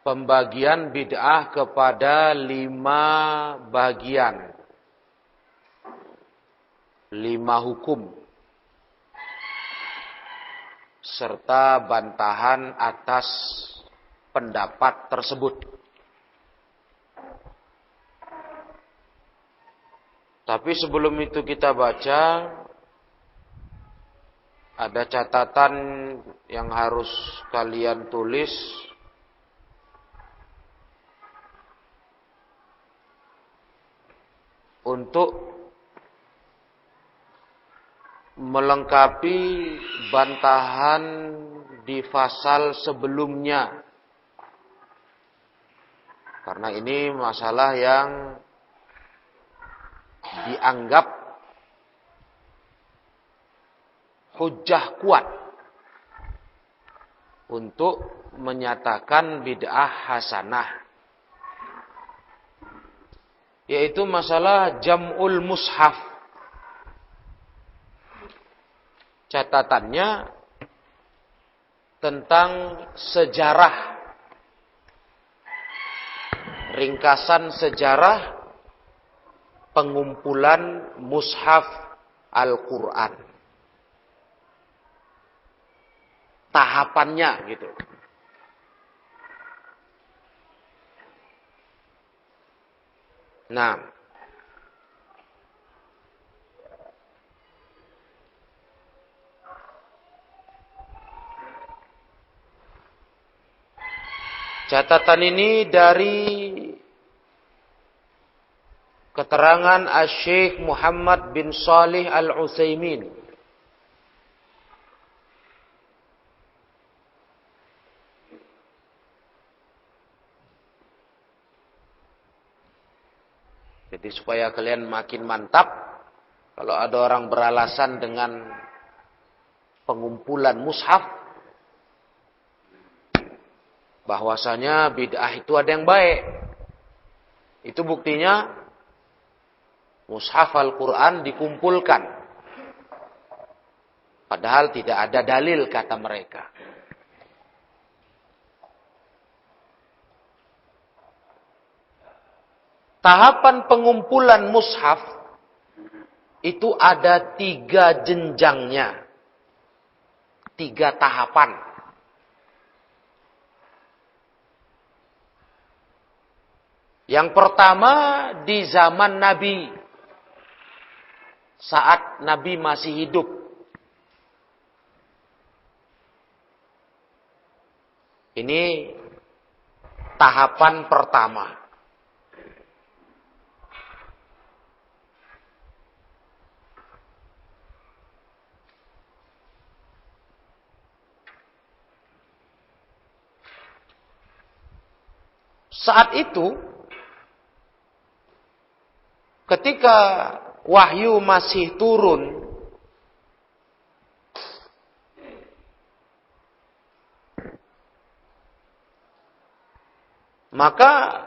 pembagian bid'ah kepada 5 bagian, 5 hukum, serta bantahan atas pendapat tersebut. Tapi sebelum itu kita baca, ada catatan yang harus kalian tulis. Untuk melengkapi bantahan di fasal sebelumnya. Karena ini masalah yang dianggap hujjah kuat untuk menyatakan bid'ah hasanah, yaitu masalah jam'ul mushaf. Catatannya tentang sejarah, ringkasan sejarah pengumpulan mushaf Al-Quran. Tahapannya gitu. Nah, catatan ini dari keterangan Asy-Syaikh Muhammad bin Shalih Al-Utsaimin. Jadi supaya kalian makin mantap, kalau ada orang beralasan dengan pengumpulan mushaf, bahwasanya bid'ah itu ada yang baik. Itu buktinya mushaf Al-Quran dikumpulkan. Padahal tidak ada dalil, kata mereka. Tahapan pengumpulan mushaf itu ada 3 jenjangnya. 3 tahapan. Yang pertama di zaman Nabi. Saat Nabi masih hidup. Ini tahapan pertama. Saat itu, ketika wahyu masih turun, maka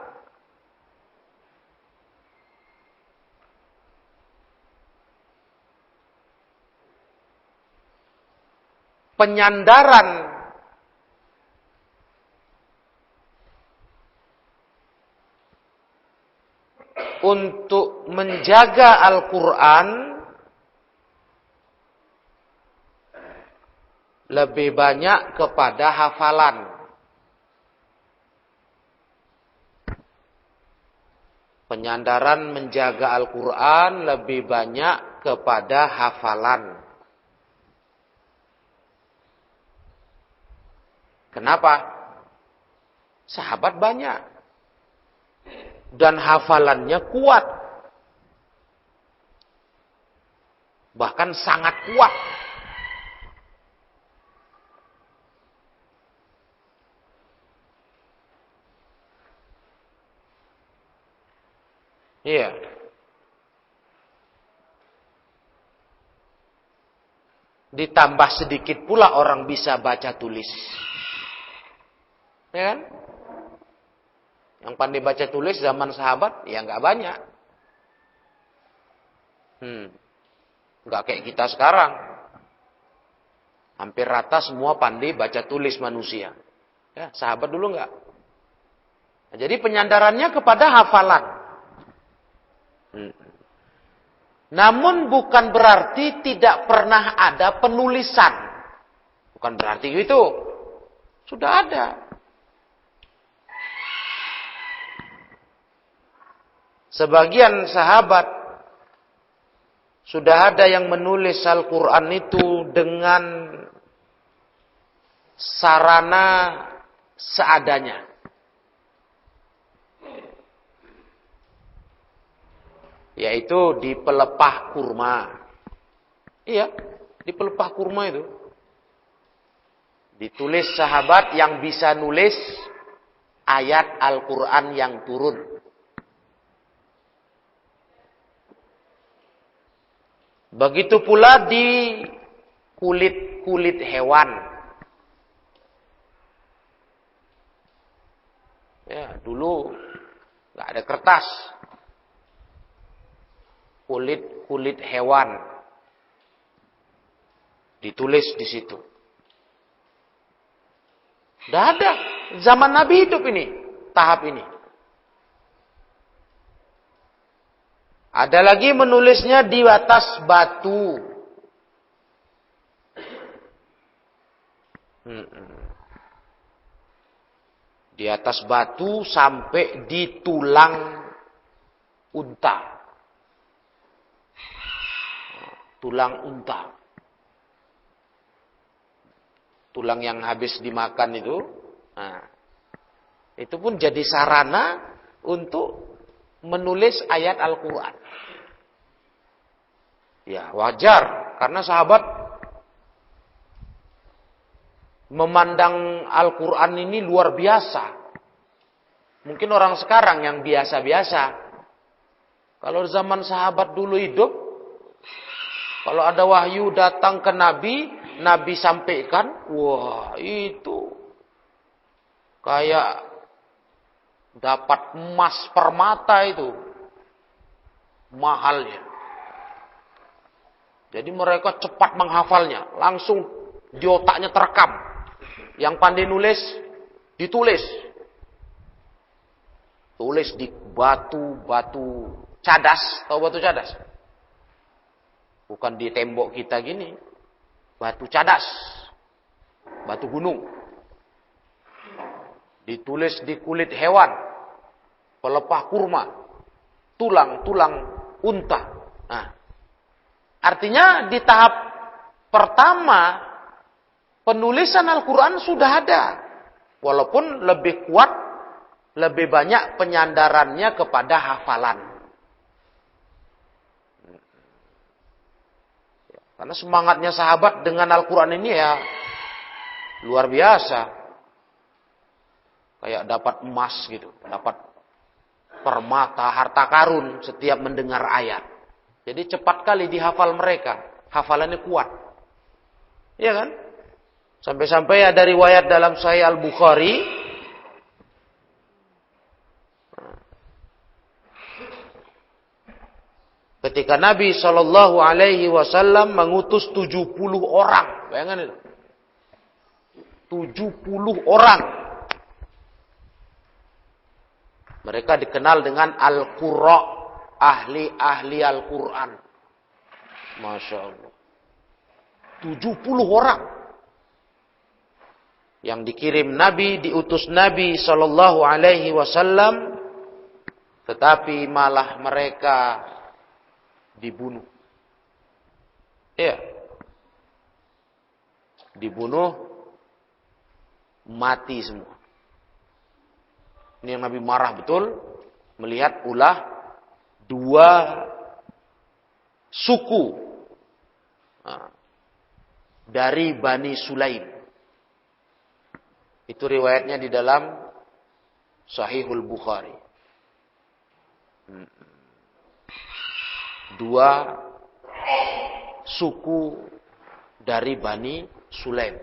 penyandaran untuk menjaga Al-Quran lebih banyak kepada hafalan. Penyandaran menjaga Al-Quran lebih banyak kepada hafalan. Kenapa? Sahabat banyak. Dan hafalannya kuat. Bahkan sangat kuat. Iya. Ditambah sedikit pula orang bisa baca tulis. Ya kan? Yang pandai baca tulis zaman sahabat, ya nggak banyak. Nggak kayak kita sekarang. Hampir rata semua pandai baca tulis manusia. Ya, sahabat dulu nggak. Jadi penyandarannya kepada hafalan. Namun bukan berarti tidak pernah ada penulisan. Bukan berarti itu. Sudah ada. Sebagian sahabat sudah ada yang menulis Al-Quran itu dengan sarana seadanya. Yaitu di pelepah kurma. Iya, di pelepah kurma itu. Ditulis sahabat yang bisa nulis ayat Al-Quran yang turun. Begitu pula di kulit-kulit hewan. Ya, dulu nggak ada kertas. Kulit hewan ditulis di situ. Sudah ada zaman Nabi hidup ini, tahap ini. Ada lagi menulisnya di atas batu. Di atas batu sampai di tulang unta. Tulang unta. Tulang yang habis dimakan itu. Nah, itu pun jadi sarana untuk menulis ayat Al-Quran. Ya, wajar. Karena sahabat memandang Al-Quran ini luar biasa. Mungkin orang sekarang yang biasa-biasa. Kalau zaman sahabat dulu hidup, kalau ada wahyu datang ke Nabi, Nabi sampaikan, wah itu kayak dapat emas permata itu. Mahalnya. Jadi mereka cepat menghafalnya. Langsung di otaknya terekam. Yang pandai nulis, ditulis. Tulis di batu cadas. Tahu batu cadas? Bukan di tembok kita gini. Batu cadas. Batu gunung. Ditulis di kulit hewan. Pelepah kurma. Tulang unta. Nah, artinya di tahap pertama penulisan Al-Quran sudah ada. Walaupun lebih kuat, lebih banyak penyandarannya kepada hafalan. Karena semangatnya sahabat dengan Al-Quran ini ya luar biasa. Kayak dapat emas gitu. Dapat permata, harta karun setiap mendengar ayat. Jadi cepat kali dihafal mereka. Hafalannya kuat. Iya kan? Sampai-sampai ada riwayat dalam Sahih Al-Bukhari. Ketika Nabi SAW mengutus 70 orang. Bayangkan itu. 70 orang. Mereka dikenal dengan Al-Qurra. Ahli-ahli Al-Quran. Masya Allah. 70 orang. Yang dikirim Nabi, diutus Nabi SAW. Tetapi malah mereka dibunuh. Ya. Dibunuh, mati semua. Ini yang Nabi marah betul melihat ulah dua suku dari Bani Sulaim. Itu riwayatnya di dalam Sahihul Bukhari. Dua suku dari Bani Sulaim,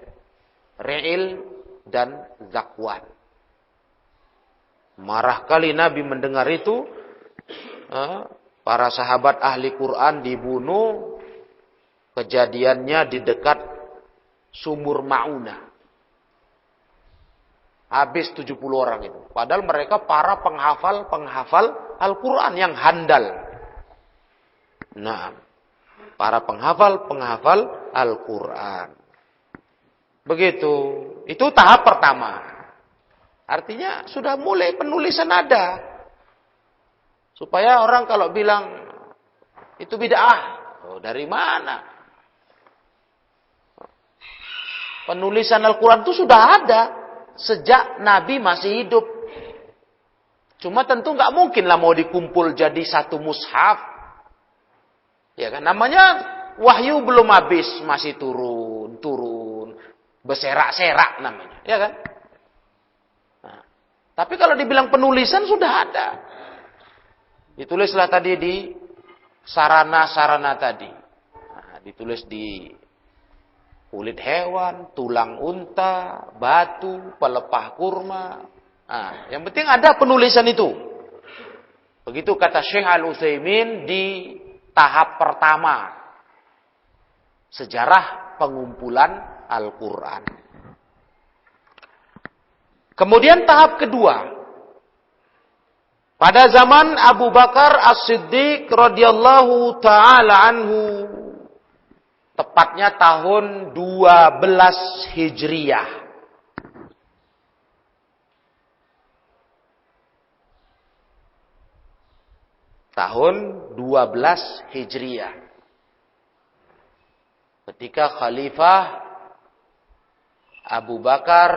Re'il dan Zakwan. Marah kali Nabi mendengar itu. Para sahabat ahli Quran dibunuh. Kejadiannya di dekat sumur Ma'unah. Habis 70 orang itu. Padahal mereka para penghafal Al-Quran yang handal. Nah, para penghafal Al-Quran. Begitu. Itu tahap pertama. Artinya sudah mulai penulisan ada. Supaya orang kalau bilang itu bid'ah. Oh, dari mana? Penulisan Al-Quran itu sudah ada. Sejak Nabi masih hidup. Cuma tentu nggak mungkin lah mau dikumpul jadi satu mushaf. Ya kan? Namanya wahyu belum habis. Masih turun. Berserak-serak namanya. Ya kan? Nah, tapi kalau dibilang penulisan sudah ada. Ditulislah tadi di sarana-sarana tadi. Nah, ditulis di kulit hewan, tulang unta, batu, pelepah kurma. Nah, yang penting ada penulisan itu. Begitu kata Syekh Al-Utsaimin di tahap pertama. Sejarah pengumpulan Al-Quran. Kemudian tahap kedua. Pada zaman Abu Bakar As-Siddiq radhiyallahu ta'ala anhu. Tepatnya tahun 12 Hijriah. Tahun 12 Hijriah. Ketika Khalifah Abu Bakar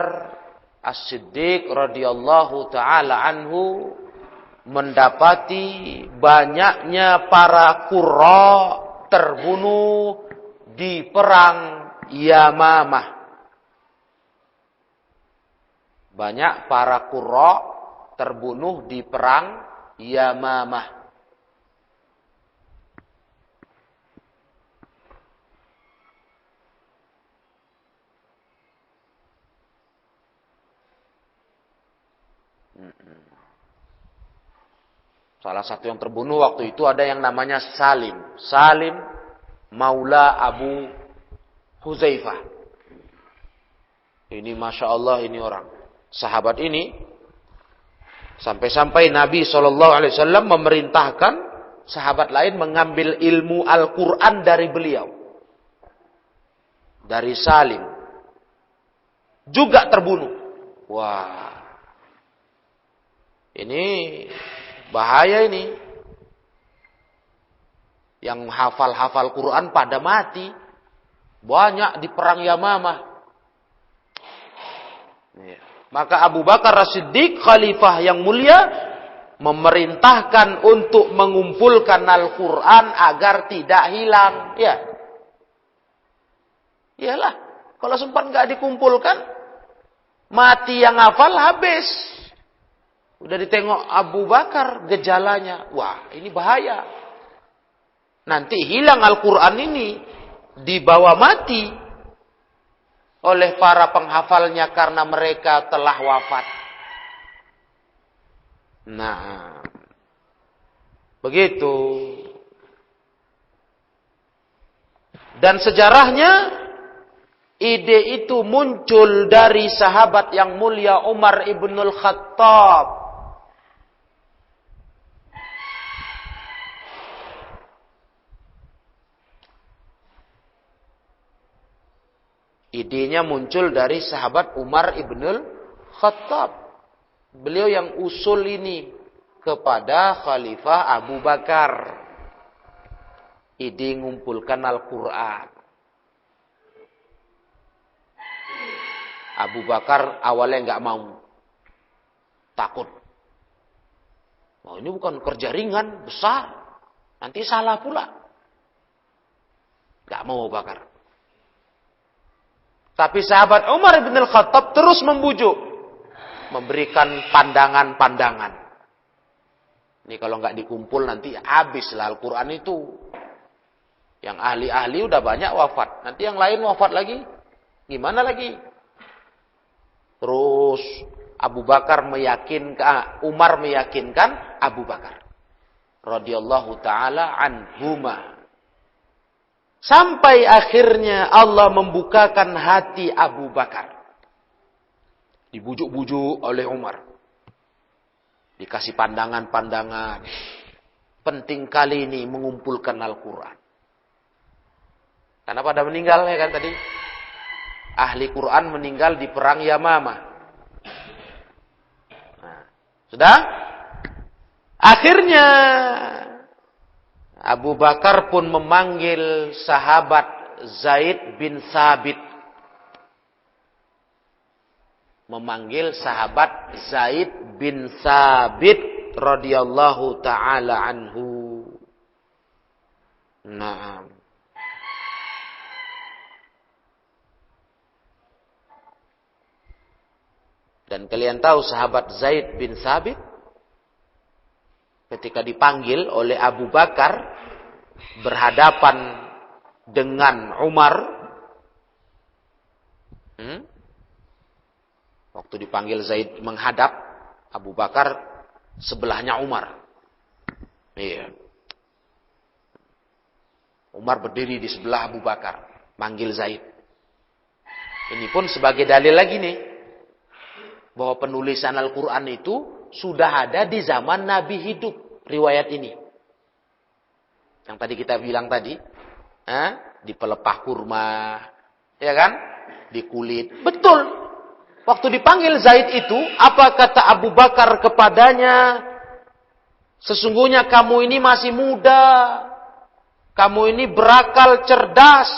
As-Siddiq radhiyallahu ta'ala anhu mendapati banyaknya para qurra terbunuh di perang Yamamah. Banyak para qurra terbunuh di perang Yamamah. Salah satu yang terbunuh waktu itu ada yang namanya Salim. Salim Maula Abu Huzaifah. Ini Masya Allah ini orang. Sahabat ini. Sampai-sampai Nabi SAW memerintahkan sahabat lain mengambil ilmu Al-Quran dari beliau. Dari Salim. Juga terbunuh. Wah. Ini bahaya ini. Yang hafal-hafal Quran pada mati. Banyak di perang Yamamah. Maka Abu Bakar As-Siddiq, khalifah yang mulia, memerintahkan untuk mengumpulkan Al-Quran agar tidak hilang. Ya. Iyalah. Kalau sempat nggak dikumpulkan, mati yang hafal habis. Udah ditengok Abu Bakar gejalanya. Wah, ini bahaya. Nanti hilang Al-Quran ini. Dibawa mati. Oleh para penghafalnya karena mereka telah wafat. Nah. Begitu. Dan sejarahnya. Ide itu muncul dari sahabat yang mulia Umar ibnul Khattab. Idenya muncul dari sahabat Umar ibnul Khattab. Beliau yang usul ini kepada Khalifah Abu Bakar. Ide ngumpulkan Al-Quran. Abu Bakar awalnya nggak mau. Takut. Oh, ini bukan kerja ringan, besar. Nanti salah pula. Nggak mau Abu Bakar. Tapi sahabat Umar bin Al-Khattab terus membujuk. Memberikan pandangan-pandangan. Ini kalau nggak dikumpul nanti habislah Al-Quran itu. Yang ahli-ahli udah banyak wafat. Nanti yang lain wafat lagi. Gimana lagi? Terus Abu Bakar meyakinkan, Umar meyakinkan Abu Bakar. Radhiyallahu ta'ala anhuma. Sampai akhirnya Allah membukakan hati Abu Bakar. Dibujuk-bujuk oleh Umar. Dikasih pandangan-pandangan. Penting kali ini mengumpulkan Al-Quran. Karena pada meninggal ya kan tadi. Ahli Quran meninggal di perang Yamamah. Nah, sudah? Akhirnya Abu Bakar pun memanggil sahabat Zaid bin Thabit. Memanggil sahabat Zaid bin Thabit radhiyallahu taala anhu. Naam. Dan kalian tahu sahabat Zaid bin Thabit ketika dipanggil oleh Abu Bakar berhadapan dengan Umar. Waktu dipanggil Zaid menghadap, Abu Bakar sebelahnya Umar. Iya. Umar berdiri di sebelah Abu Bakar, manggil Zaid. Ini pun sebagai dalil lagi nih, bahwa penulisan Al-Quran itu sudah ada di zaman Nabi hidup. Riwayat ini. Yang tadi kita bilang tadi. Di pelepah kurma. Ya kan? Di kulit. Betul. Waktu dipanggil Zaid itu, apa kata Abu Bakar kepadanya? Sesungguhnya kamu ini masih muda. Kamu ini berakal cerdas.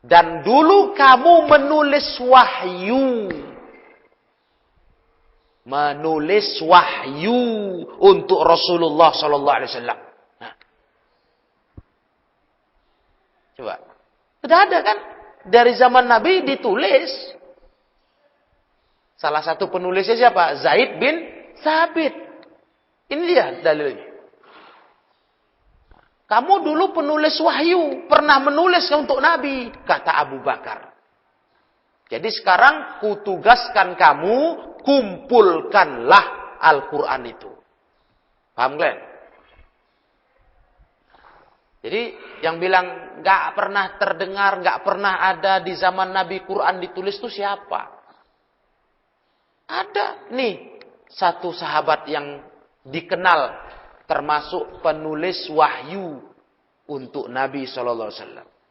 Dan dulu kamu menulis wahyu. Menulis wahyu untuk Rasulullah sallallahu alaihi wasallam. Nah. Coba. Sudah ada kan? Dari zaman Nabi ditulis. Salah satu penulisnya siapa? Zaid bin Thabit. Ini dia dalilnya. Kamu dulu penulis wahyu, pernah menulis untuk Nabi, kata Abu Bakar. Jadi sekarang kutugaskan kamu, kumpulkanlah Al-Quran itu. Paham kalian? Jadi yang bilang gak pernah terdengar, gak pernah ada di zaman Nabi Quran ditulis itu siapa? Ada nih satu sahabat yang dikenal termasuk penulis wahyu untuk Nabi SAW.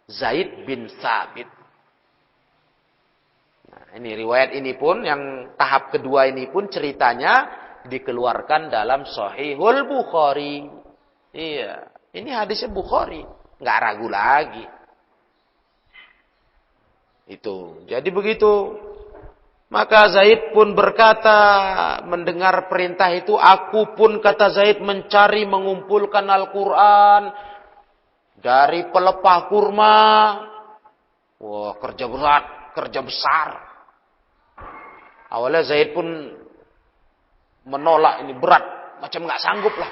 Zaid bin Thabit. Nah, ini riwayat ini pun yang tahap kedua ini pun ceritanya dikeluarkan dalam Sahihul Bukhari. Iya, ini hadisnya Bukhari, nggak ragu lagi. Itu. Jadi begitu. Maka Zaid pun berkata, mendengar perintah itu, aku pun kata Zaid mencari mengumpulkan Al-Quran dari pelepah kurma. Wah, kerja berat, kerja besar. Awalnya Zaid pun menolak, ini berat, macam nggak sanggup lah.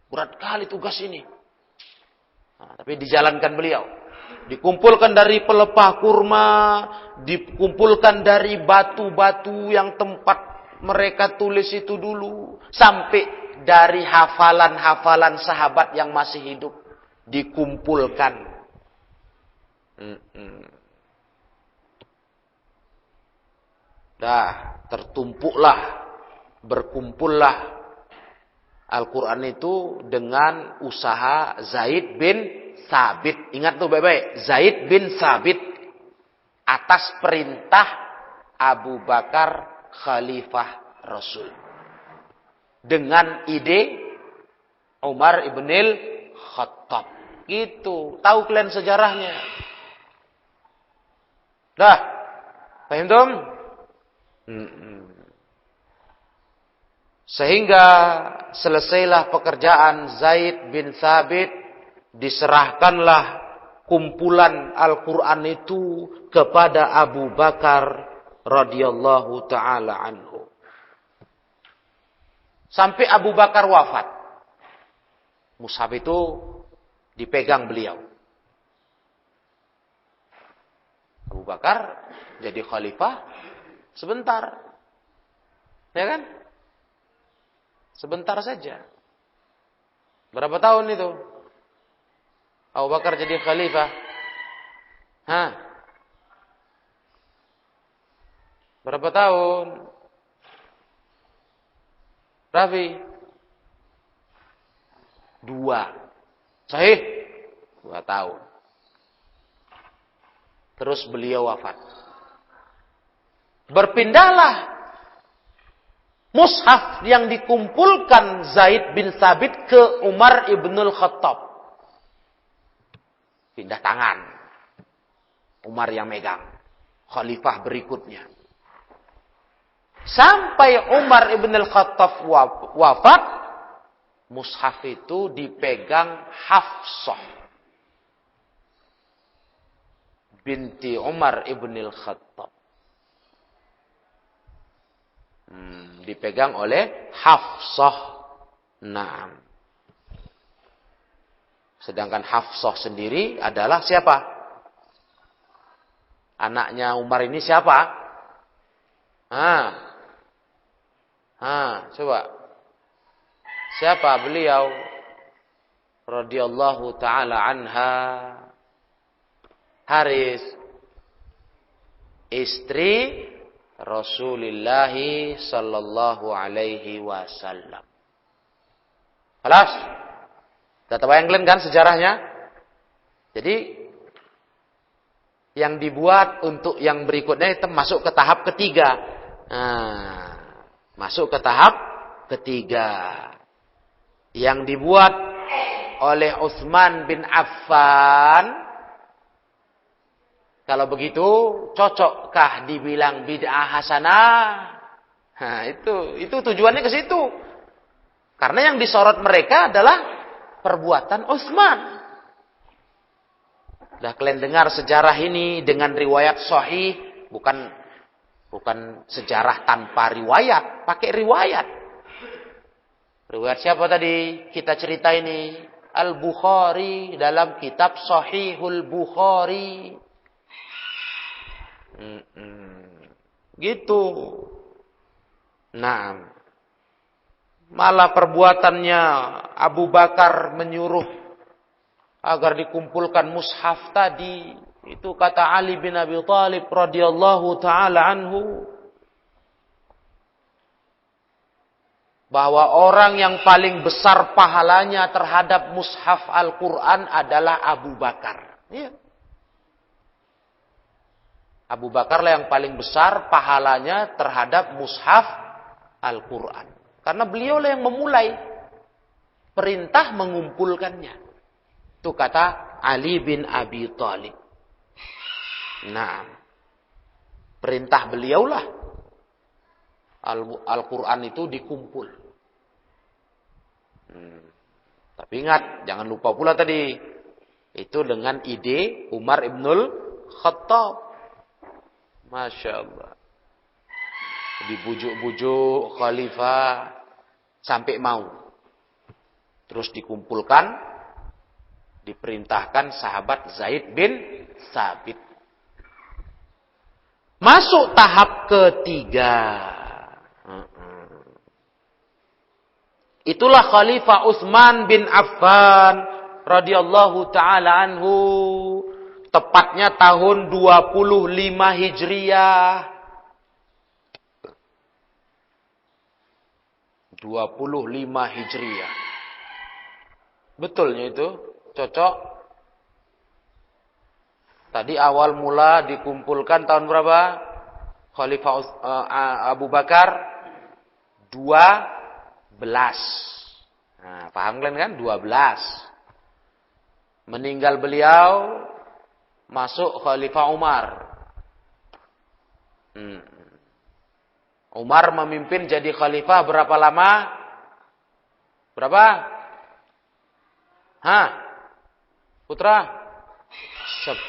Berat kali tugas ini. Nah, tapi dijalankan beliau. Dikumpulkan dari pelepah kurma, dikumpulkan dari batu-batu yang tempat mereka tulis itu dulu, sampai dari hafalan-hafalan sahabat yang masih hidup dikumpulkan. Dah, tertumpuklah, berkumpullah Al-Quran itu dengan usaha Zaid bin Thabit. Ingat tuh baik-baik. Zaid bin Thabit. Atas perintah Abu Bakar Khalifah Rasul. Dengan ide Umar ibn Khattab. Gitu. Tahu kalian sejarahnya. Dah. Paham tuh? Sehingga selesailah pekerjaan Zaid bin Thabit. Diserahkanlah kumpulan Al-Quran itu kepada Abu Bakar radhiyallahu ta'ala anhu. Sampai Abu Bakar wafat. Mushaf itu dipegang beliau. Abu Bakar jadi khalifah sebentar. Ya kan? Sebentar saja. Berapa tahun itu? Abu Bakar jadi khalifah. Berapa tahun? Rafi? 2. Sahih? 2 tahun. Terus beliau wafat. Berpindahlah mushaf yang dikumpulkan Zaid bin Thabit ke Umar ibnul Khattab. Pindah tangan. Umar yang megang. Khalifah berikutnya. Sampai Umar ibnul Khattab wafat, mushaf itu dipegang Hafsah binti Umar ibnul Khattab. Dipegang oleh Hafsah. Naam. Sedangkan Hafsah sendiri adalah siapa? Anaknya Umar ini siapa? Coba. Siapa beliau? Radhiyallahu ta'ala anha. Haris. Istri Rasulullah sallallahu alaihi wasallam. Halas. Sudah terbayang kalian kan sejarahnya? Jadi yang dibuat untuk yang berikutnya itu masuk ke tahap ketiga. Masuk ke tahap ketiga. Yang dibuat oleh Utsman bin Affan. Kalau begitu, cocokkah dibilang bid'ah hasanah? Itu tujuannya ke situ. Karena yang disorot mereka adalah perbuatan Utsman. Sudah kalian dengar sejarah ini dengan riwayat sahih, bukan sejarah tanpa riwayat, pakai riwayat. Riwayat siapa tadi kita cerita ini? Al-Bukhari dalam kitab Sahihul Bukhari. Gitu. Nah, malah perbuatannya Abu Bakar menyuruh agar dikumpulkan mushaf tadi. Itu kata Ali bin Abi Thalib radhiyallahu taala anhu. Bahwa orang yang paling besar pahalanya terhadap mushaf Al-Quran adalah Abu Bakar. Iya. Abu Bakar lah yang paling besar pahalanya terhadap mushaf Al-Quran. Karena beliau lah yang memulai perintah mengumpulkannya. Itu kata Ali bin Abi Thalib. Nah, perintah beliaulah Al-Quran itu dikumpul. Tapi ingat, jangan lupa pula tadi. Itu dengan ide Umar ibnul Khattab. Masya Allah. Dibujuk-bujuk khalifah sampai mau. Terus dikumpulkan, diperintahkan sahabat Zaid bin Thabit. Masuk tahap ketiga. Itulah Khalifah Utsman bin Affan radhiyallahu taala anhu. Tepatnya tahun 25 Hijriah. 25 Hijriah. Betulnya itu? Cocok? Tadi awal mula dikumpulkan tahun berapa? Khalifah Abu Bakar 12. Nah, paham kalian kan? 12. Meninggal beliau, masuk Khalifah Umar. Umar memimpin jadi khalifah berapa lama? Berapa? Putra? 10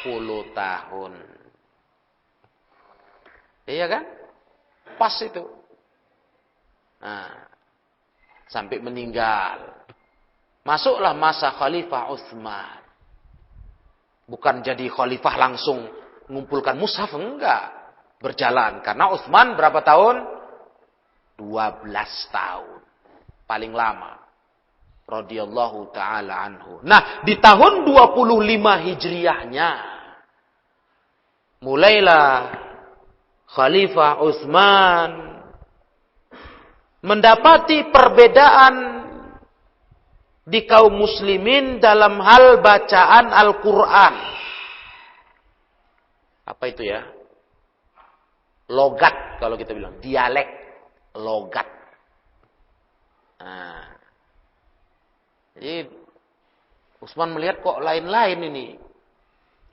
tahun. Iya kan? Pas itu. Nah, sampai meninggal. Masuklah masa Khalifah Utsman. Bukan jadi khalifah langsung mengumpulkan mushaf, enggak. Berjalan. Karena Utsman berapa tahun? 12 tahun. Paling lama. Radhiyallahu ta'ala anhu. Nah, di tahun 25 Hijriahnya, mulailah Khalifah Utsman mendapati perbedaan di kaum muslimin dalam hal bacaan Al-Quran. Apa itu ya? Logat kalau kita bilang. Dialek. Logat. Nah. Jadi Utsman melihat kok lain-lain ini.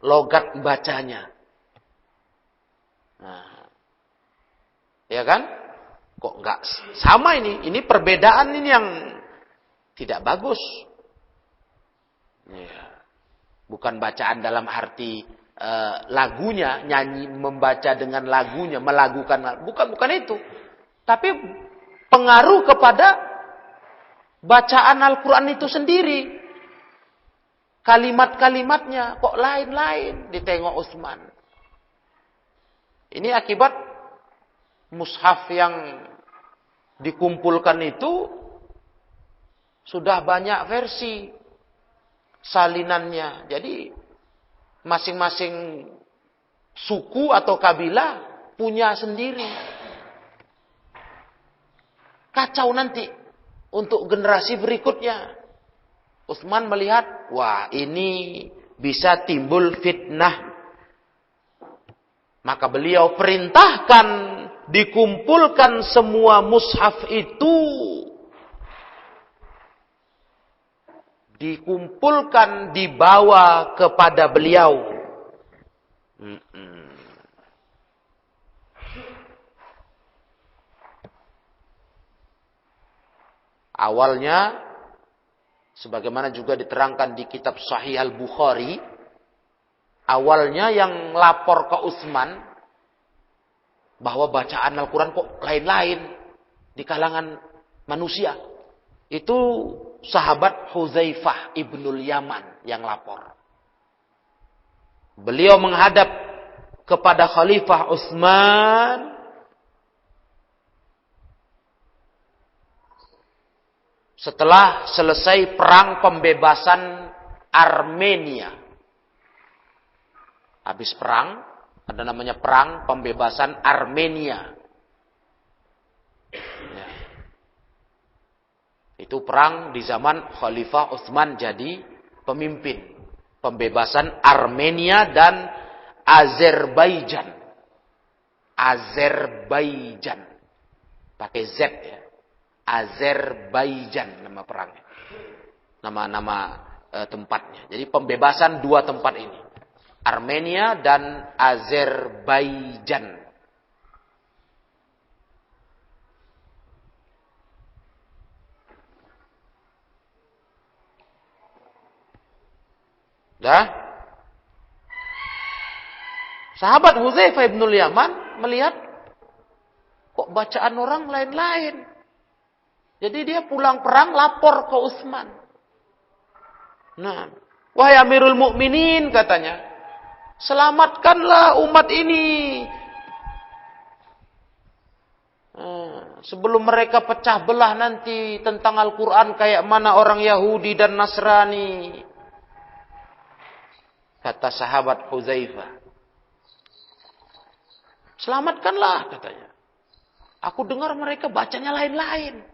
Logat bacanya. Nah. Ya kan? Kok enggak sama ini? Ini perbedaan ini yang tidak bagus. Ya. Bukan bacaan dalam arti lagunya, nyanyi, membaca dengan lagunya, melagukan, bukan itu. Tapi pengaruh kepada bacaan Al-Quran itu sendiri. Kalimat-kalimatnya kok lain-lain ditengok Utsman. Ini akibat mushaf yang dikumpulkan itu sudah banyak versi salinannya. Jadi masing-masing suku atau kabilah punya sendiri. Kacau nanti untuk generasi berikutnya. Utsman melihat, wah ini bisa timbul fitnah. Maka beliau perintahkan dikumpulkan semua mushaf itu. Dikumpulkan, dibawa kepada beliau. Awalnya, sebagaimana juga diterangkan di kitab Sahih Al-Bukhari, awalnya yang lapor ke Utsman bahwa bacaan Al-Quran kok lain-lain di kalangan manusia. Itu sahabat Hudzaifah ibnul Yaman yang lapor. Beliau menghadap kepada Khalifah Utsman. Setelah selesai perang pembebasan Armenia. Habis perang, ada namanya perang pembebasan Armenia. Ya. Itu perang di zaman Khalifah Utsman jadi pemimpin. Pembebasan Armenia dan Azerbaijan. Azerbaijan. Pakai Z ya. Azerbaijan nama perangnya. Nama tempatnya. Jadi pembebasan dua tempat ini. Armenia dan Azerbaijan. Dah. Sahabat Hudzaifah ibnul Yaman melihat kok bacaan orang lain-lain. Jadi dia pulang perang lapor ke Utsman. Nah, wahai Amirul Mukminin katanya, selamatkanlah umat ini. Sebelum mereka pecah belah nanti tentang Al-Quran kayak mana orang Yahudi dan Nasrani. Kata sahabat Hudzaifah. Selamatkanlah katanya. Aku dengar mereka bacanya lain-lain.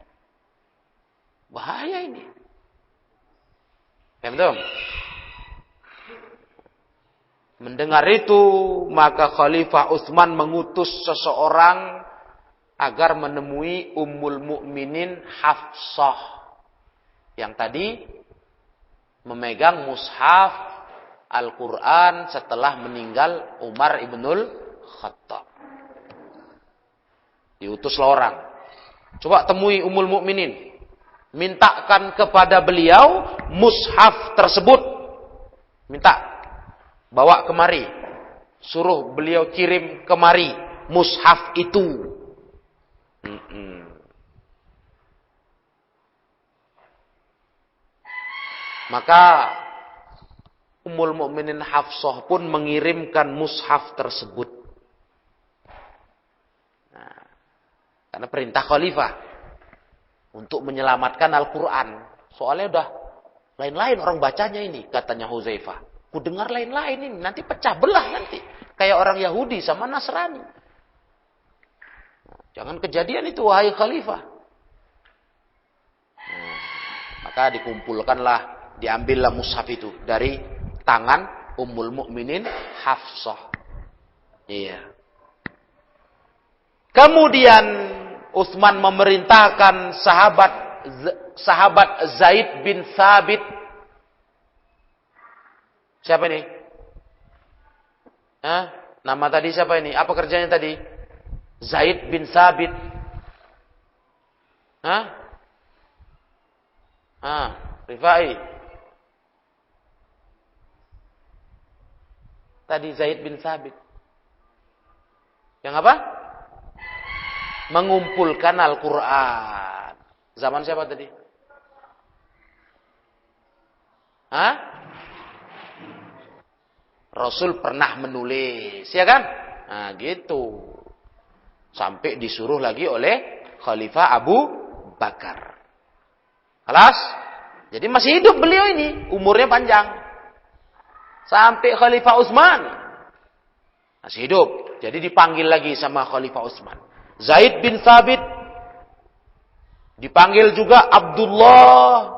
Bahaya ini. Ya betul. Mendengar itu, maka Khalifah Utsman mengutus seseorang agar menemui Ummul Mukminin Hafsah. Yang tadi memegang mushaf Al-Quran setelah meninggal Umar ibnul Khattab. Diutuslah orang. Coba temui Ummul Mukminin. Mintakan kepada beliau mushaf tersebut. Minta. Bawa kemari. Suruh beliau kirim kemari mushaf itu. Maka Ummul Mukminin Hafsah pun mengirimkan mushaf tersebut. Nah, karena perintah khalifah untuk menyelamatkan Al-Quran. Soalnya udah lain-lain orang bacanya ini, katanya Hudzaifah. Ku dengar lain-lain ini, nanti pecah belah nanti. Kayak orang Yahudi sama Nasrani. Jangan kejadian itu, wahai khalifah. Maka dikumpulkanlah, diambillah mushaf itu dari tangan Ummul Mukminin Hafsah. Iya. Kemudian Utsman memerintahkan sahabat Zaid bin Thabit. Siapa ini? Nama tadi siapa ini? Apa kerjanya tadi? Zaid bin Thabit. Rifai. Tadi Zaid bin Thabit. Yang apa? Mengumpulkan Al-Quran. Zaman siapa tadi? Rasul pernah menulis, ya kan? Nah, gitu. Sampai disuruh lagi oleh Khalifah Abu Bakar. Kelas? Jadi masih hidup beliau ini, umurnya panjang. Sampai Khalifah Utsman masih hidup. Jadi dipanggil lagi sama Khalifah Utsman. Zaid bin Thabit, dipanggil juga Abdullah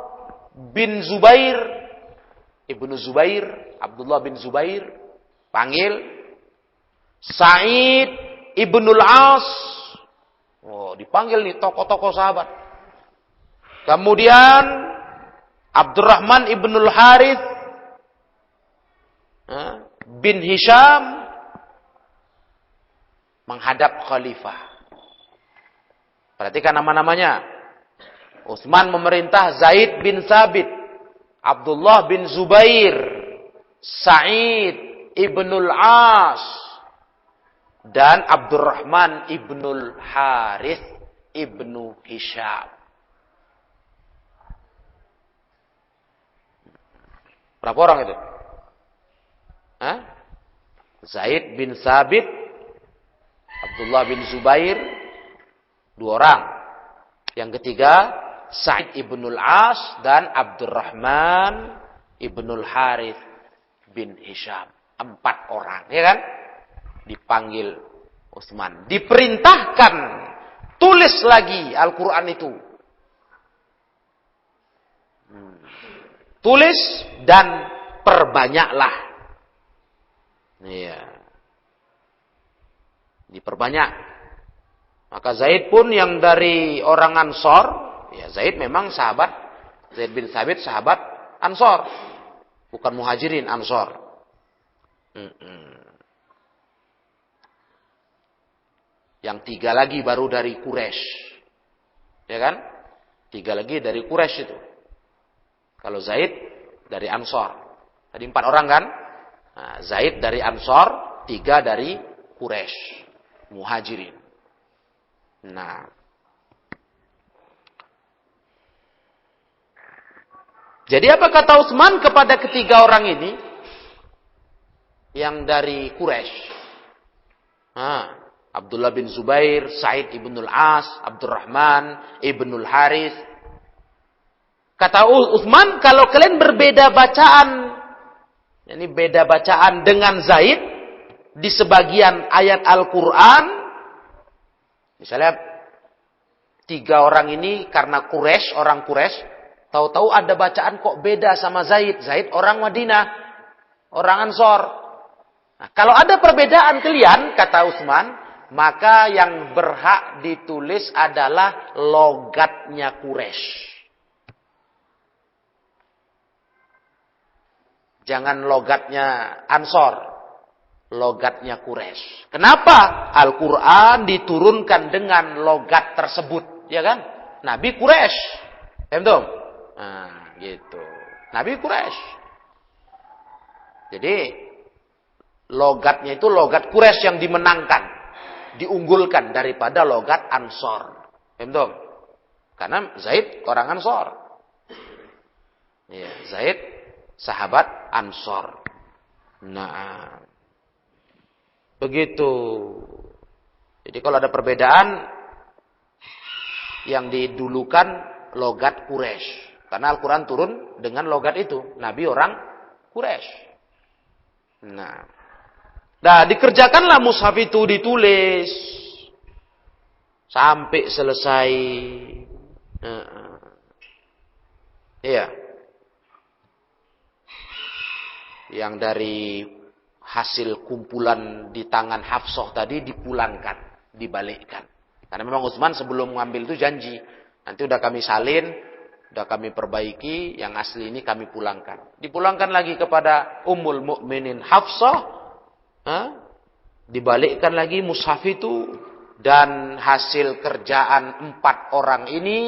bin Zubair, Ibnu Zubair, Abdullah bin Zubair, panggil Sa'id ibnul As. Dipanggil nih tokoh-tokoh sahabat. Kemudian Abdurrahman ibnul Harith bin Hisham menghadap khalifah. Perhatikan nama-namanya. Utsman memerintah Zaid bin Thabit, Abdullah bin Zubair, Sa'id ibnul As, dan Abdurrahman ibnul Harith ibnu Hisham. Berapa orang itu? Zaid bin Thabit, Abdullah bin Zubair, 2 orang. Yang ketiga, Sa'id ibnul As dan Abdurrahman ibnul Harith bin Hisham. 4 orang, ya kan? Dipanggil Utsman. Diperintahkan, tulis lagi Al-Quran itu. Tulis dan perbanyaklah. Iya. Diperbanyak. Maka Zaid pun yang dari orang Ansor, ya Zaid memang sahabat, Zaid bin Thabit sahabat Ansor, bukan Muhajirin, Ansor. Yang 3 lagi baru dari Quraisy, ya kan? 3 lagi dari Quraisy itu. Kalau Zaid dari Ansor, tadi 4 orang kan? Nah, Zaid dari Ansor, 3 dari Quraisy, Muhajirin. Nah, jadi apa kata Utsman kepada ketiga orang ini yang dari Quraisy? Abdullah bin Zubair, Sa'id ibnul As, Abdurrahman ibnul Harith. Kata Utsman, kalau kalian berbeda bacaan, ini beda bacaan dengan Zaid di sebagian ayat Al-Quran. Misalnya 3 orang ini karena Quraisy, orang Quraisy, tahu-tahu ada bacaan kok beda sama Zaid. Zaid orang Madinah, orang Ansor. Nah, kalau ada perbedaan kalian, kata Utsman, maka yang berhak ditulis adalah logatnya Quraisy. Jangan logatnya Ansor. Logatnya Quraisy. Kenapa? Al-Quran diturunkan dengan logat tersebut, ya kan? Nabi Quraisy, paham? Nah, gitu. Nabi Quraisy. Jadi logatnya itu logat Quraisy yang dimenangkan, diunggulkan daripada logat Ansor, paham? Karena Zaid orang Ansor. Ya, Zaid sahabat Ansor. Nah, begitu. Jadi kalau ada perbedaan, yang didulukan logat Quraisy. Karena Al-Quran turun dengan logat itu. Nabi orang Quraisy. Nah, dikerjakanlah mushaf itu ditulis. sampai selesai. Iya. Yang dari hasil kumpulan di tangan Hafsah tadi dipulangkan, dibalikkan. Karena memang Utsman sebelum mengambil itu janji, nanti udah kami salin, udah kami perbaiki, yang asli ini kami pulangkan. Dipulangkan lagi kepada Ummul Mukminin Hafsah, dibalikkan lagi mushaf itu, dan hasil kerjaan 4 orang ini,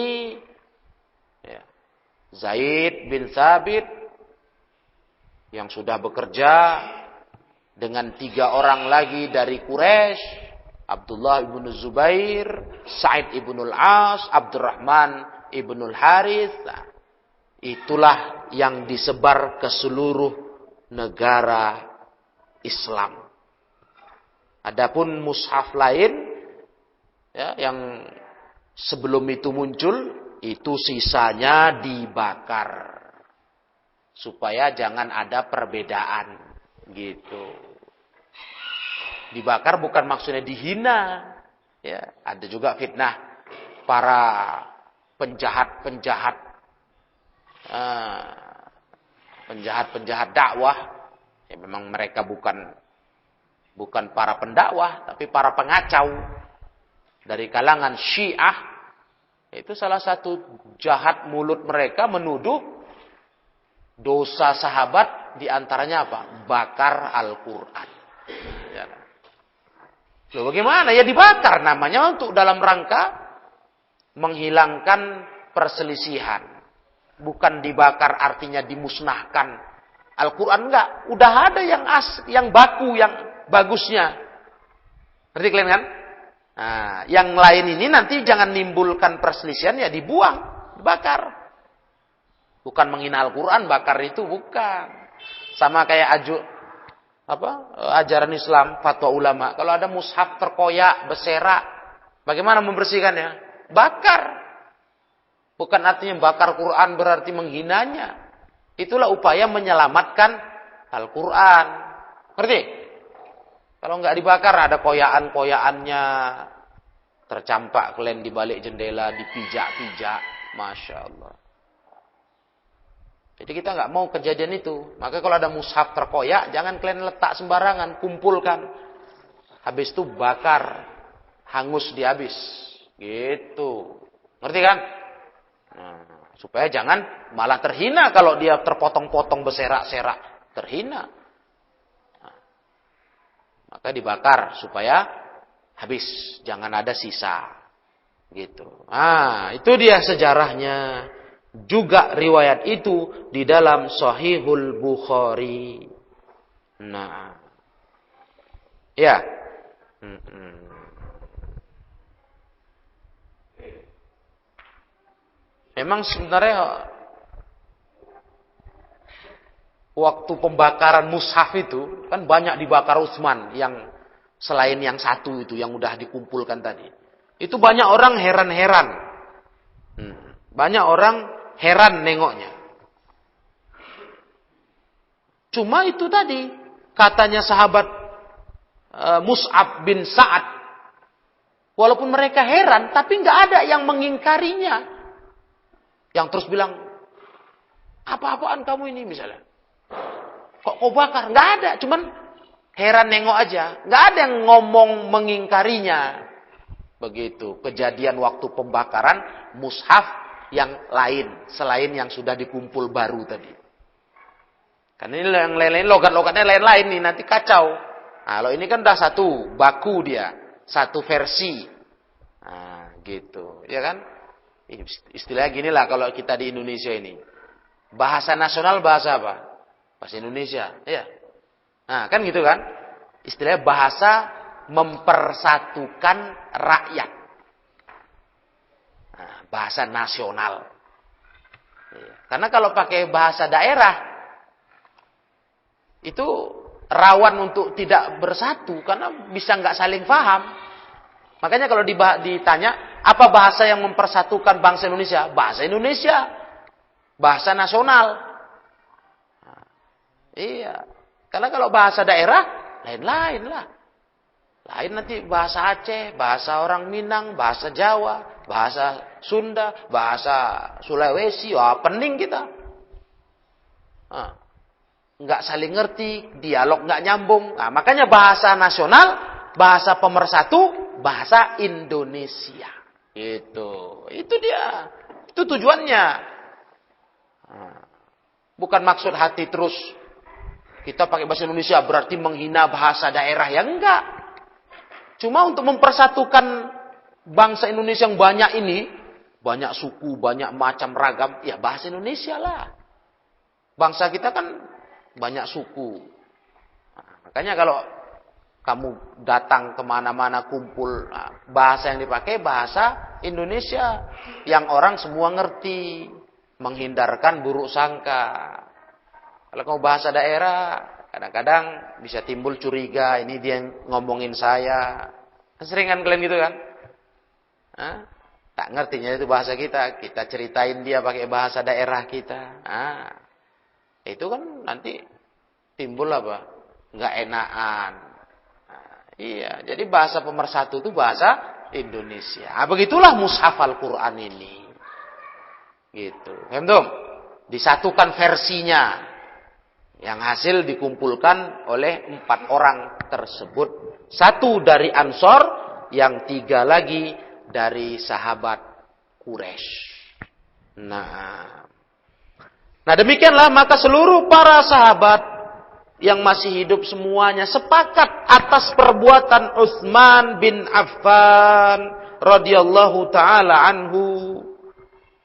ya, Zaid bin Thabit yang sudah bekerja dengan 3 orang lagi dari Quraisy, Abdullah ibn Zubair, Sa'id ibn al-As, Abdurrahman ibn al-Harith. Itulah yang disebar ke seluruh negara Islam. Adapun mushaf lain, ya, yang sebelum itu muncul, itu sisanya dibakar. Supaya jangan ada perbedaan. Gitu. Dibakar bukan maksudnya dihina. Ya, ada juga fitnah para penjahat-penjahat dakwah. Ya, memang mereka bukan para pendakwah, tapi para pengacau dari kalangan Syiah. Itu salah satu jahat mulut mereka menuduh dosa sahabat diantaranya apa? Bakar Al-Quran. Ya. Loh, bagaimana? Ya dibakar, namanya untuk dalam rangka menghilangkan perselisihan. Bukan dibakar artinya dimusnahkan. Al-Quran enggak. Udah ada yang baku, yang bagusnya. Ngerti kalian kan? Nah, yang lain ini nanti jangan nimbulkan perselisihan, ya dibuang, dibakar. Bukan menghina Al-Quran, bakar itu bukan. Sama kayak ajaran Islam, fatwa ulama. Kalau ada mushaf terkoyak, berserak, bagaimana membersihkannya? Bakar. Bukan artinya bakar Quran berarti menghinanya. Itulah upaya menyelamatkan Al-Quran. Ngerti? Kalau nggak dibakar, ada koyaan-koyaannya. Tercampak kalian di balik jendela, dipijak-pijak. Masya Allah. Jadi kita nggak mau kejadian itu. Maka kalau ada mushaf terkoyak, jangan kalian letak sembarangan, kumpulkan. Habis itu bakar, hangus dihabis. Gitu. Ngerti kan? Nah, supaya jangan malah terhina kalau dia terpotong-potong berserak-serak. Terhina. Nah, maka dibakar supaya habis. Jangan ada sisa. Gitu. Ah, itu dia sejarahnya. Juga riwayat itu di dalam Sahihul Bukhari. Nah. Ya. Memang sebenarnya waktu pembakaran mushaf itu kan banyak dibakar Utsman, yang selain yang satu itu yang udah dikumpulkan tadi. Itu banyak orang heran-heran. Banyak orang heran nengoknya. Cuma itu tadi, katanya sahabat Mus'ab bin Sa'ad, walaupun mereka heran, tapi nggak ada yang mengingkarinya. Yang terus bilang, apa-apaan kamu ini misalnya? Kok kau bakar? Nggak ada, cuman heran nengok aja. Nggak ada yang ngomong mengingkarinya. Begitu, kejadian waktu pembakaran mushaf yang lain, selain yang sudah dikumpul baru tadi. Karena ini yang lain-lain, logat-logatnya lain-lain nih, nanti kacau. Nah, kalau ini kan udah satu, baku dia. Satu versi. Nah, gitu. Ya kan? Istilahnya gini lah kalau kita di Indonesia ini. Bahasa nasional bahasa apa? Bahasa Indonesia. Ya. Nah, kan gitu kan? Istilahnya bahasa mempersatukan rakyat. Bahasa nasional. Karena kalau pakai bahasa daerah, itu rawan untuk tidak bersatu, karena bisa nggak saling paham. Makanya kalau ditanya, apa bahasa yang mempersatukan bangsa Indonesia? Bahasa Indonesia. Bahasa nasional. Iya. Karena kalau bahasa daerah, lain-lain lah. Lain nanti bahasa Aceh, bahasa orang Minang, bahasa Jawa, bahasa Sunda, bahasa Sulawesi. Wah, pening kita. Nggak saling ngerti, dialog nggak nyambung. Nah, makanya bahasa nasional, bahasa pemersatu, bahasa Indonesia. Itu dia. Itu tujuannya. Bukan maksud hati terus kita pakai bahasa Indonesia berarti menghina bahasa daerah. Ya enggak. Cuma untuk mempersatukan bangsa Indonesia yang banyak ini, banyak suku, banyak macam ragam, ya bahasa Indonesia lah. Bangsa kita kan banyak suku. Makanya kalau kamu datang kemana-mana kumpul, bahasa yang dipakai bahasa Indonesia. Yang orang semua ngerti. Menghindarkan buruk sangka. Kalau kamu bahasa daerah, kadang-kadang bisa timbul curiga. Ini dia yang ngomongin saya. Seringan kalian gitu kan? Tak ngertinya itu bahasa kita. Kita ceritain dia pakai bahasa daerah kita. Itu kan nanti timbul apa? Nggak enakan. Iya, jadi bahasa pemersatu itu bahasa Indonesia. Begitulah mushaf Al-Quran ini. Gitu. Paham? Disatukan versinya. Yang hasil dikumpulkan oleh 4 orang tersebut. 1 dari Ansor, yang 3 lagi dari sahabat Quraisy. Nah demikianlah maka seluruh para sahabat yang masih hidup semuanya sepakat atas perbuatan Utsman bin Affan radhiyallahu taala anhu.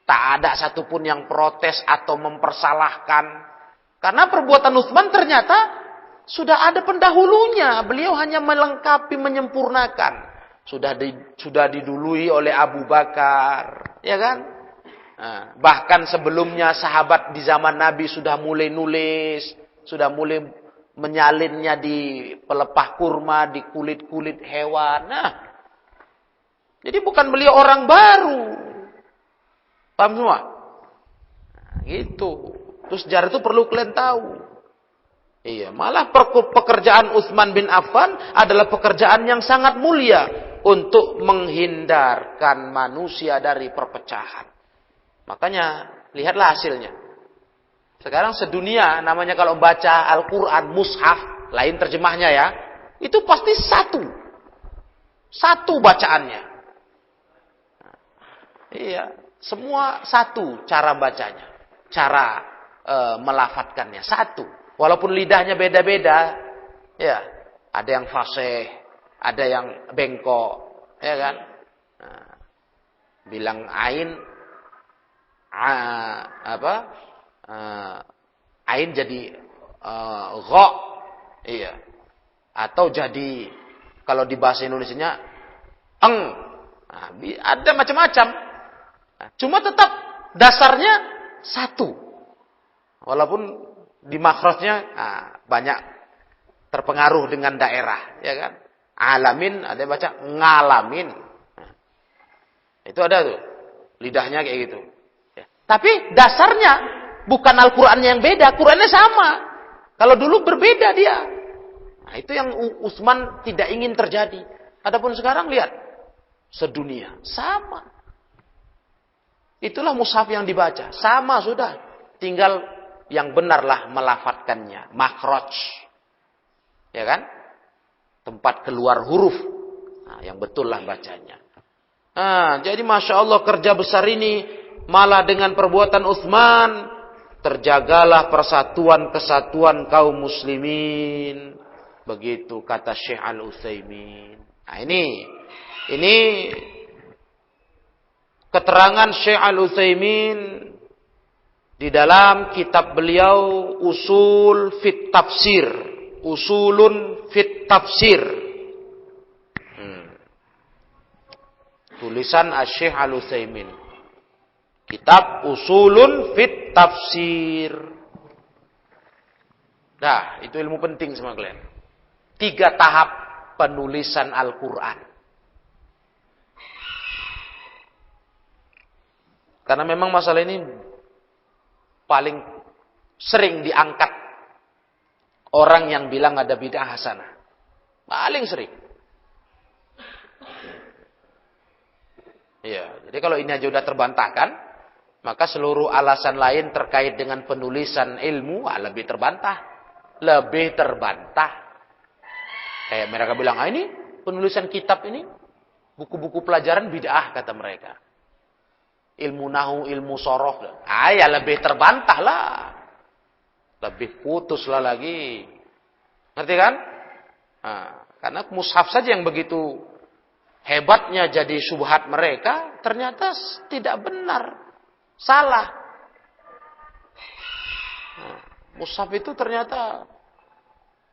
Tak ada satupun yang protes atau mempersalahkan. Karena perbuatan Utsman ternyata sudah ada pendahulunya. Beliau hanya melengkapi, menyempurnakan. Sudah didului oleh Abu Bakar. Ya kan? Bahkan sebelumnya sahabat di zaman Nabi sudah mulai nulis. Sudah mulai menyalinnya di pelepah kurma, di kulit-kulit hewan. Jadi bukan beliau orang baru. Paham semua? Gitu. Terus sejarah itu perlu kalian tahu. Iya, malah pekerjaan Utsman bin Affan adalah pekerjaan yang sangat mulia untuk menghindarkan manusia dari perpecahan. Makanya lihatlah hasilnya. Sekarang sedunia namanya kalau baca Al-Quran mushaf, lain terjemahnya ya, itu pasti satu bacaannya. Iya. Semua satu cara bacanya. Cara melafatkannya. Satu. Walaupun lidahnya beda-beda. Ya. Ada yang fasih. Ada yang bengkok. Ya kan? Bilang ain. Ain jadi gha. Iya. Atau jadi. Kalau di bahasa Indonesianya. Eng. Ada macam-macam. Cuma tetap dasarnya satu. Walaupun di makhrajnya banyak terpengaruh dengan daerah, ya kan? Alamin, ada yang baca ngalamin. Itu ada tuh. Lidahnya kayak gitu. Ya. Tapi dasarnya bukan Al-Qur'annya yang beda, Qur'annya sama. Kalau dulu berbeda dia. Itu yang Utsman tidak ingin terjadi. Adapun sekarang lihat, sedunia sama. Itulah mushaf yang dibaca. Sama sudah. Tinggal yang benarlah melafatkannya. Makhraj. Ya kan? Tempat keluar huruf. Yang betul lah bacanya. Jadi Masya Allah kerja besar ini. Malah dengan perbuatan Utsman. Terjagalah persatuan kesatuan kaum muslimin. Begitu kata Syekh Al-Utsaimin. Ini keterangan Syekh Al-Utsaimin di dalam kitab beliau Usul fit Tafsir. Usulun fit Tafsir. Tulisan Syekh Al-Utsaimin. Kitab Usulun fit Tafsir. Nah, itu ilmu penting sama kalian. 3 tahap penulisan Al-Quran. Karena memang masalah ini paling sering diangkat orang yang bilang ada bid'ah hasanah. Paling sering. Ya, jadi kalau ini aja udah terbantahkan, maka seluruh alasan lain terkait dengan penulisan ilmu lebih terbantah. Lebih terbantah. Kayak mereka bilang, ini penulisan kitab ini, buku-buku pelajaran bid'ah kata mereka. Ilmu nahu, ilmu sorof. Ya lebih terbantah lah. Lebih putus lah lagi. Ngerti kan? Nah, karena mushaf saja yang begitu hebatnya jadi syubhat mereka, ternyata tidak benar. Salah. Nah, mushaf itu ternyata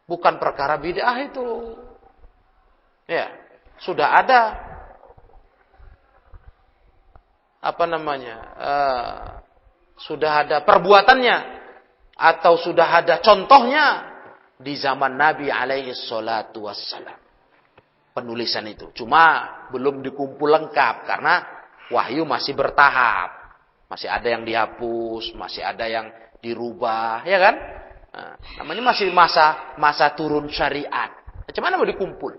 bukan perkara bid'ah itu. Ya, sudah ada sudah ada perbuatannya atau sudah ada contohnya di zaman Nabi alaihi salatu wassalam. Penulisan itu. Cuma belum dikumpul lengkap karena wahyu masih bertahap. Masih ada yang dihapus, masih ada yang dirubah, ya kan? Nah, namanya masih masa turun syariat. Macam mana mau dikumpul?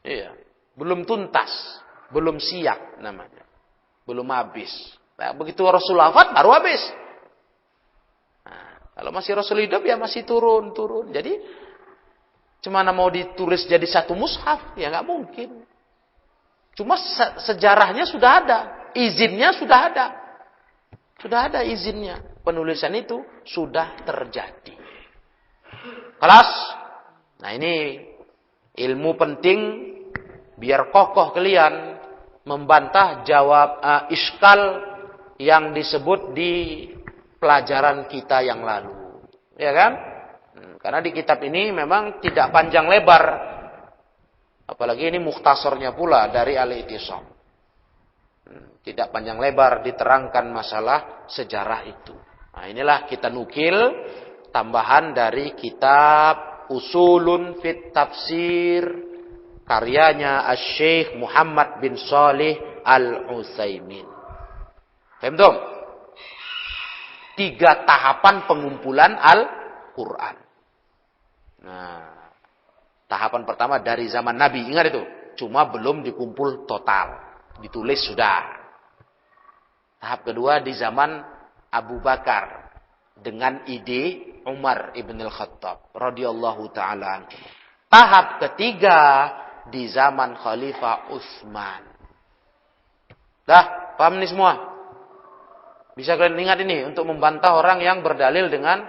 Iya, belum tuntas, belum siap namanya. Belum habis. Nah, begitu Rasul wafat baru habis. Nah, kalau masih Rasul hidup ya masih turun. Jadi cuma mau ditulis jadi satu mushaf ya nggak mungkin. Cuma sejarahnya sudah ada, izinnya sudah ada. Sudah ada izinnya. Penulisan itu sudah terjadi. Kelas. Nah, ini ilmu penting biar kokoh kalian membantah jawab iskal yang disebut di pelajaran kita yang lalu. Ya kan? Karena di kitab ini memang tidak panjang lebar. Apalagi ini mukhtasarnya pula dari Al-I'tisam. Tidak panjang lebar diterangkan masalah sejarah itu. Nah, inilah kita nukil tambahan dari kitab Usulun Fit Tafsir karyanya Asy-Syaikh Muhammad bin Shalih Al-Utsaimin. Paham dong? 3 tahapan pengumpulan Al-Quran. Nah, tahapan pertama dari zaman Nabi, ingat itu. Cuma belum dikumpul total. Ditulis sudah. Tahap kedua di zaman Abu Bakar. Dengan ide Umar ibn al-Khattab. Radiyallahu ta'ala anhu. Tahap ketiga di zaman Khalifah Utsman. Dah, paham nih semua? Bisa kalian ingat ini untuk membantah orang yang berdalil dengan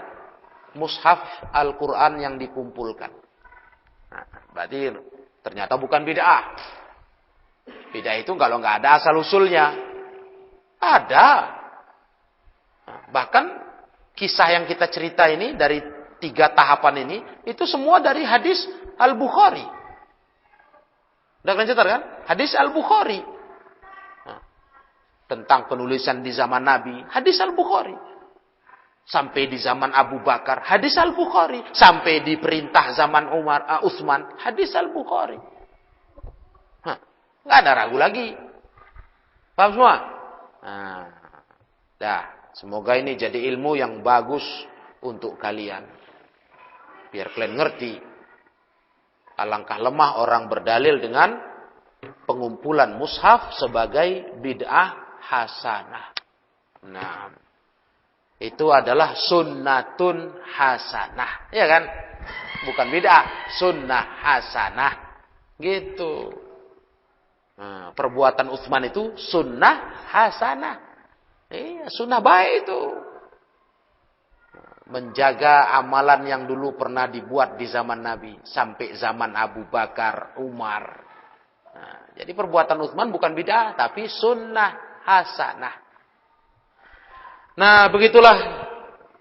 mushaf Al-Quran yang dikumpulkan. Nah, berarti ternyata bukan bid'ah. Bid'ah itu kalau nggak ada asal usulnya. Ada. Nah, bahkan kisah yang kita cerita ini dari 3 tahapan ini, itu semua dari hadis Al-Bukhari. Udah kalian catat kan? Hadis Al-Bukhari. Nah, tentang penulisan di zaman Nabi, hadis Al-Bukhari. Sampai di zaman Abu Bakar, hadis Al-Bukhari. Sampai di perintah zaman Utsman, hadis Al-Bukhari. Nggak ada ragu lagi. Paham semua? Nah, dah. Semoga ini jadi ilmu yang bagus untuk kalian. Biar kalian ngerti. Alangkah lemah orang berdalil dengan pengumpulan mushaf sebagai bid'ah hasanah. Nah, itu adalah sunnatun hasanah. Ya kan? Bukan bid'ah. Sunnah hasanah. Gitu. Nah, perbuatan Utsman itu sunnah hasanah. Iya, sunnah baik itu. Menjaga amalan yang dulu pernah dibuat di zaman Nabi. Sampai zaman Abu Bakar, Umar. Nah, jadi perbuatan Utsman bukan bid'ah. Tapi sunnah hasanah. Nah, begitulah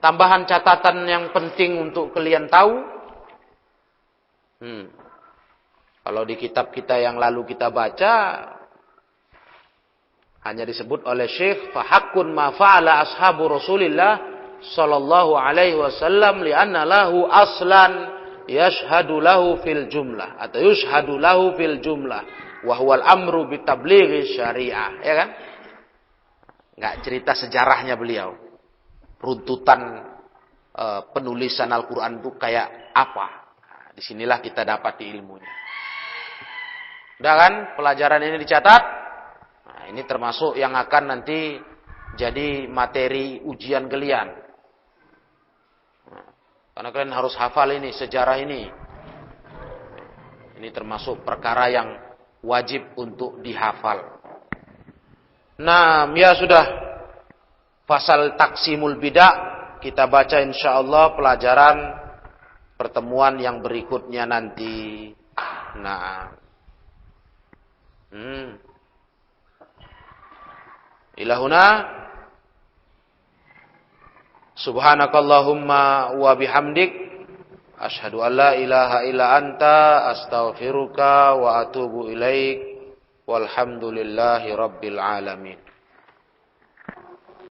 tambahan catatan yang penting untuk kalian tahu. Kalau di kitab kita yang lalu kita baca, hanya disebut oleh Syekh, fahakkun ma fa'ala ashabu Rasulillah sallallahu alaihi wasallam li'anna lahu aslan yashhadu lahu fil jumlah atau yushhadu lahu fil jumlah wa huwal amru bitablighi syariah, ya kan? Enggak cerita sejarahnya beliau. Runtutan penulisan Al-Qur'an itu kayak apa? Nah, disinilah kita dapat ilmunya. Udah kan? Pelajaran ini dicatat. Nah, Nah, ini termasuk yang akan nanti jadi materi ujian kalian. Nah, karena kalian harus hafal ini, sejarah ini. Ini termasuk perkara yang wajib untuk dihafal. Nah, ya sudah. Fasal taksimul bidah kita baca insyaallah pelajaran pertemuan yang berikutnya nanti. Nah. Ilahuna subhanakallahumma wa bihamdik asyhadu an la ilaha illa anta astaghfiruka wa atubu ilaik walhamdulillahi rabbil alamin.